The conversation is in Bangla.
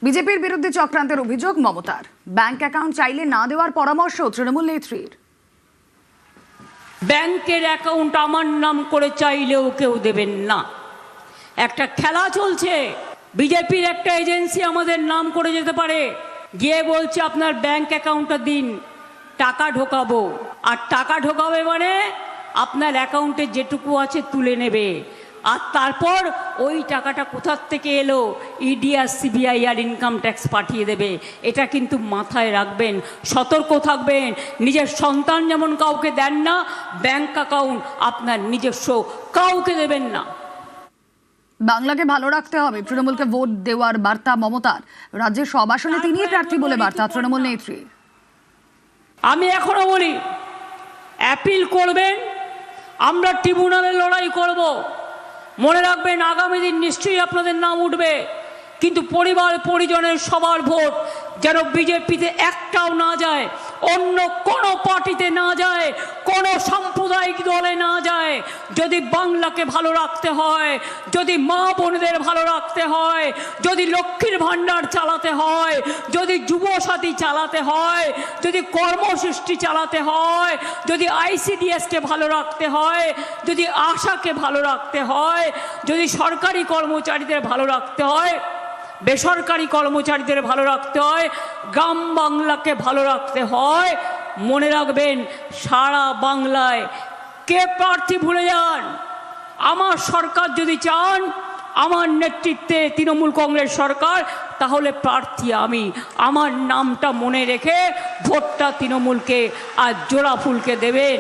বিজেপির বিরুদ্ধে চক্রান্তের অভিযোগ মমতার। ব্যাংক অ্যাকাউন্ট চাইলে না দেওয়ার পরামর্শ তৃণমূল নেত্রীর। ব্যাংকের অ্যাকাউন্ট আমার নাম করে চাইলেও কেউ দেবেন না। একটা খেলা চলছে। বিজেপির একটা এজেন্সি আমাদের নাম করে যেতে পারে, গিয়ে বলছে আপনার ব্যাংক অ্যাকাউন্টটা দিন, টাকা ঢোকাবো। আর টাকা ঢোকাবে মানে আপনার অ্যাকাউন্টে যেটুকু আছে তুলে নেবে। আর তারপর ওই টাকাটা কোথার থেকে এলো ইডি আর সিবিআই আর ইনকাম ট্যাক্স পাঠিয়ে দেবে। এটা কিন্তু মাথায় রাখবেন, সতর্ক থাকবেন। নিজের সন্তান যেমন কাউকে দেন না, ব্যাংক অ্যাকাউন্ট আপনার নিজস্ব কাউকে দেবেন না। বাংলাকে ভালো রাখতে হবে, তৃণমূলকে ভোট দেওয়ার বার্তা মমতার। রাজ্যের সব আসনে তিনিই প্রার্থী বলে বার্তা তৃণমূল নেত্রী। আমি এখনো বলি, অ্যাপিল করবেন, আমরা ট্রিব্যুনালে লড়াই করব। মনে রাখবেন, আগামী দিন নিশ্চয়ই আপনাদের নাম উঠবে, কিন্তু পরিবার পরিজনের সবার ভোট যেন বিজেপিতে একটাও না যায়, অন্য কোনো পার্টিতে না যায়, কোনো সাম্প্রদায়িক দলে না যায়। যদি বাংলাকে ভালো রাখতে হয়, যদি মা বোনদের ভালো রাখতে হয়, যদি লক্ষ্মীর ভাণ্ডার চালাতে হয়, যদি যুবসাথী চালাতে হয়, যদি কর্মসৃষ্টি চালাতে হয়, যদি আইসিডিএসকে ভালো রাখতে হয়, যদি আশাকে ভালো রাখতে হয়, যদি সরকারি কর্মচারীদের ভালো রাখতে হয়, বেসরকারি কর্মচারীদের ভালো রাখতে হয়, গ্রাম বাংলাকে ভালো রাখতে হয়, মনে রাখবেন সারা বাংলায় কে প্রার্থী ভুলে যান। আমার সরকার যদি চান, আমার নেতৃত্বে তৃণমূল কংগ্রেস সরকার, তাহলে প্রার্থী আমি। আমার নামটা মনে রেখে ভোটটা তৃণমূলকে আর জোড়া ফুলকে দেবেন।